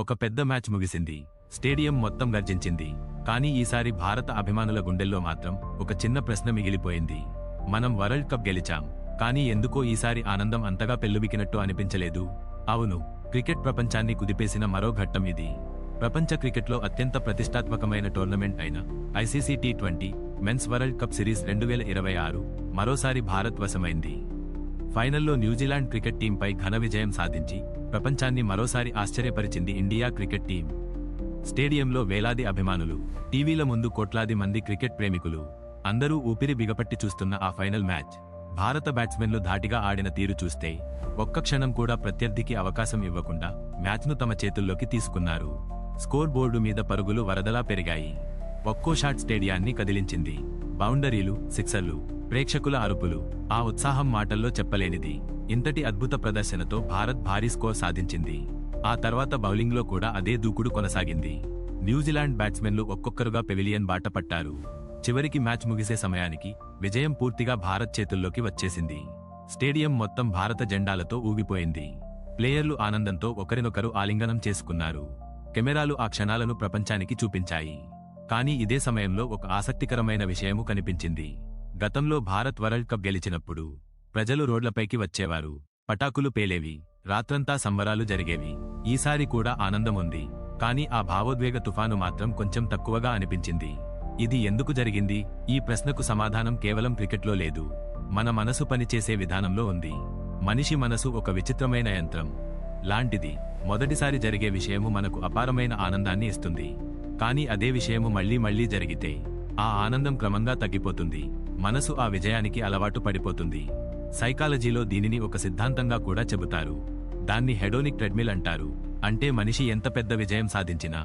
ఒక పెద్ద మ్యాచ్ ముగిసింది. స్టేడియం మొత్తం గర్జించింది. కానీ ఈసారి భారత అభిమానుల గుండెల్లో మాత్రం ఒక చిన్న ప్రశ్న మిగిలిపోయింది. మనం వరల్డ్ కప్ గెలిచాం, కానీ ఎందుకో ఈసారి ఆనందం అంతగా పెల్లుబికినట్టు అనిపించలేదు. అవును, క్రికెట్ ప్రపంచాన్ని కుదిపేసిన మరో ఘట్టం ఇది. ప్రపంచ క్రికెట్లో అత్యంత ప్రతిష్టాత్మకమైన టోర్నమెంట్ అయిన ఐసీసీ టీ20 మెన్స్ వరల్డ్ కప్ సిరీస్ 2026 మరోసారి భారత్ వశమైంది. ఫైనల్లో న్యూజిలాండ్ క్రికెట్ టీంపై ఘన విజయం సాధించి ప్రపంచాన్ని మరోసారి ఆశ్చర్యపరిచింది ఇండియా క్రికెట్ టీం. స్టేడియంలో వేలాది అభిమానులు, టీవీల ముందు కోట్లాది మంది క్రికెట్ ప్రేమికులు అందరూ ఊపిరి బిగపట్టి చూస్తున్న ఆ ఫైనల్ మ్యాచ్. భారత బ్యాట్స్మెన్లు ధాటిగా ఆడిన తీరు చూస్తే ఒక్క క్షణం కూడా ప్రత్యర్థికి అవకాశం ఇవ్వకుండా మ్యాచ్ను తమ చేతుల్లోకి తీసుకున్నారు. స్కోర్ బోర్డు మీద పరుగులు వరదలా పెరిగాయి. ఒక్కో షాట్ స్టేడియాన్ని కదిలించింది. బౌండరీలు, సిక్సర్లు, ప్రేక్షకుల అరుపులు, ఆ ఉత్సాహం మాటల్లో చెప్పలేనిది. ఇంతటి అద్భుత ప్రదర్శనతో భారత్ భారీ స్కోర్ సాధించింది. ఆ తర్వాత బౌలింగ్లో కూడా అదే దూకుడు కొనసాగింది. న్యూజిలాండ్ బ్యాట్స్మెన్లు ఒక్కొక్కరుగా పెవిలియన్ బాట పట్టారు. చివరికి మ్యాచ్ ముగిసే సమయానికి విజయం పూర్తిగా భారత్ చేతుల్లోకి వచ్చేసింది. స్టేడియం మొత్తం భారత జెండాలతో ఊగిపోయింది. ప్లేయర్లు ఆనందంతో ఒకరినొకరు ఆలింగనం చేసుకున్నారు. కెమెరాలు ఆ క్షణాలను ప్రపంచానికి చూపించాయి. కానీ ఇదే సమయంలో ఒక ఆసక్తికరమైన విషయము కనిపించింది. గతంలో భారత్ వరల్డ్ కప్ గెలిచినప్పుడు ప్రజలు రోడ్లపైకి వచ్చేవారు, పటాకులు పేలేవి, రాత్రంతా సంబరాలు జరిగేవి. ఈసారి కూడా ఆనందం ఉంది, కానీ ఆ భావోద్వేగ తుఫాను మాత్రం కొంచెం తక్కువగా అనిపించింది. ఇది ఎందుకు జరిగింది? ఈ ప్రశ్నకు సమాధానం కేవలం క్రికెట్లో లేదు, మన మనసు పనిచేసే విధానంలో ఉంది. మనిషి మనసు ఒక విచిత్రమైన యంత్రం లాంటిది. మొదటిసారి జరిగే విషయము మనకు అపారమైన ఆనందాన్ని ఇస్తుంది. కానీ అదే విషయము మళ్లీ మళ్లీ జరిగితే ఆ ఆనందం క్రమంగా తగ్గిపోతుంది. మనసు ఆ విజయానికి అలవాటు పడిపోతుంది. సైకాలజీలో దీనిని ఒక సిద్ధాంతంగా కూడా చెబుతారు. దాన్ని హెడోనిక్ ట్రెడ్మిల్ అంటారు. అంటే మనిషి ఎంత పెద్ద విజయం సాధించినా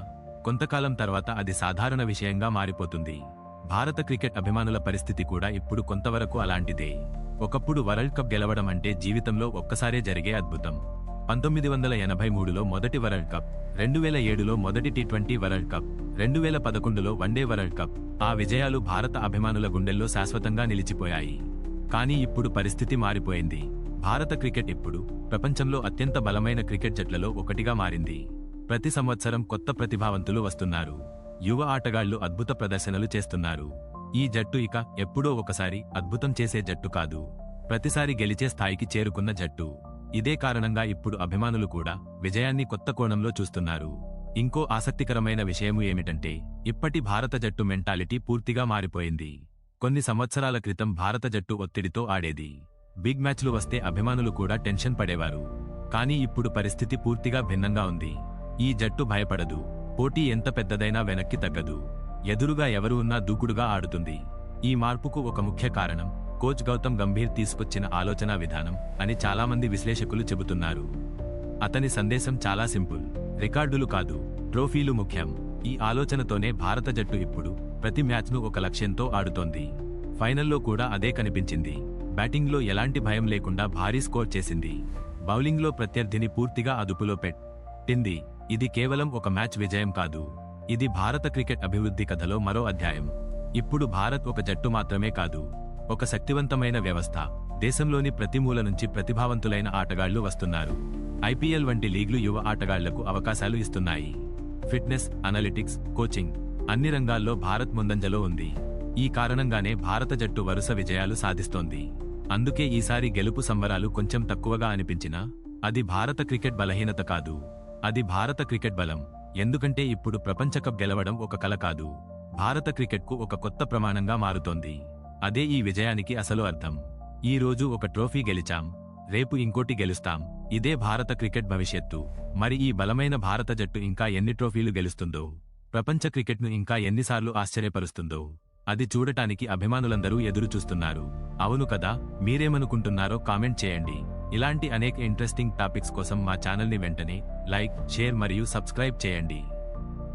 కొంతకాలం తర్వాత అది సాధారణ విషయంగా మారిపోతుంది. భారత క్రికెట్ అభిమానుల పరిస్థితి కూడా ఇప్పుడు కొంతవరకు అలాంటిదే. ఒకప్పుడు వరల్డ్ కప్ గెలవడం అంటే జీవితంలో ఒక్కసారే జరిగే అద్భుతం. 1983లో మొదటి వరల్డ్ కప్, 2007లో మొదటి టీ20 వరల్డ్ కప్, 2011లో వన్డే వరల్డ్ కప్. ఆ విజయాలు భారత అభిమానుల గుండెల్లో శాశ్వతంగా నిలిచిపోయాయి. కానీ ఇప్పుడు పరిస్థితి మారిపోయింది. భారత క్రికెట్ ఇప్పుడు ప్రపంచంలో అత్యంత బలమైన క్రికెట్ జట్లలో ఒకటిగా మారింది. ప్రతి సంవత్సరం కొత్త ప్రతిభావంతులు వస్తున్నారు. యువ ఆటగాళ్లు అద్భుత ప్రదర్శనలు చేస్తున్నారు. ఈ జట్టు ఇక ఎప్పుడో ఒకసారి అద్భుతం చేసే జట్టు కాదు, ప్రతిసారి గెలిచే స్థాయికి చేరుకున్న జట్టు. ఇదే కారణంగా ఇప్పుడు అభిమానులు కూడా విజయాన్ని కొత్త కోణంలో చూస్తున్నారు. ఇంకో ఆసక్తికరమైన విషయము ఏమిటంటే, ఇప్పటి భారత జట్టు మెంటాలిటీ పూర్తిగా మారిపోయింది. కొన్ని సంవత్సరాల క్రితం భారత జట్టు ఒత్తిడితో ఆడేది. బిగ్ మ్యాచ్లు వస్తే అభిమానులు కూడా టెన్షన్ పడేవారు. కానీ ఇప్పుడు పరిస్థితి పూర్తిగా భిన్నంగా ఉంది. ఈ జట్టు భయపడదు. పోటీ ఎంత పెద్దదైనా వెనక్కి తగ్గదు. ఎదురుగా ఎవరు ఉన్నా దూకుడుగా ఆడుతుంది. ఈ మార్పుకు ఒక ముఖ్య కారణం కోచ్ గౌతమ్ గంభీర్ తీసుకొచ్చిన ఆలోచనా విధానం అని చాలామంది విశ్లేషకులు చెబుతున్నారు. అతని సందేశం చాలా సింపుల్: రికార్డులు కాదు, ట్రోఫీలు ముఖ్యం. ఈ ఆలోచనతోనే భారత జట్టు ఇప్పుడు ప్రతి మ్యాచ్ను ఒక లక్ష్యంతో ఆడుతోంది. ఫైనల్లో కూడా అదే కనిపించింది. బ్యాటింగ్లో ఎలాంటి భయం లేకుండా భారీ స్కోర్ చేసింది. బౌలింగ్లో ప్రత్యర్థిని పూర్తిగా అదుపులో పెట్టింది. ఇది కేవలం ఒక మ్యాచ్ విజయం కాదు, ఇది భారత క్రికెట్ అభివృద్ధి కథలో మరో అధ్యాయం. ఇప్పుడు భారత్ ఒక జట్టు మాత్రమే కాదు, ఒక శక్తివంతమైన వ్యవస్థ. దేశంలోని ప్రతి మూల నుంచి ప్రతిభావంతులైన ఆటగాళ్లు వస్తున్నారు. ఐపీఎల్ వంటి లీగ్లు యువ ఆటగాళ్లకు అవకాశాలు ఇస్తున్నాయి. ఫిట్నెస్, అనలిటిక్స్, కోచింగ్ అన్ని రంగాల్లో భారత్ ముందంజలో ఉంది. ఈ కారణంగానే భారత జట్టు వరుస విజయాలు సాధిస్తోంది. అందుకే ఈసారి గెలుపు సంబరాలు కొంచెం తక్కువగా అనిపించినా అది భారత క్రికెట్ బలహీనత కాదు, అది భారత క్రికెట్ బలం. ఎందుకంటే ఇప్పుడు ప్రపంచ కప్ గెలవడం ఒక కల కాదు, భారత క్రికెట్కు ఒక కొత్త ప్రమాణంగా మారుతోంది. అదే ఈ విజయానికి అసలు అర్థం. ఈ రోజు ఒక ట్రోఫీ గెలిచాం, రేపు ఇంకోటి గెలుస్తాం. ఇదే భారత క్రికెట్ భవిష్యత్తు. మరి ఈ బలమైన భారత జట్టు ఇంకా ఎన్ని ట్రోఫీలు గెలుస్తుందో, ప్రపంచ క్రికెట్ను ఇంకా ఎన్నిసార్లు ఆశ్చర్యపరుస్తుందో, అది చూడటానికి అభిమానులందరూ ఎదురు చూస్తున్నారు. అవును కదా? మీరేమనుకుంటున్నారో కామెంట్ చేయండి. ఇలాంటి అనేక ఇంట్రెస్టింగ్ టాపిక్స్ కోసం మా ఛానల్ని వెంటనే లైక్, షేర్ మరియు సబ్స్క్రైబ్ చేయండి.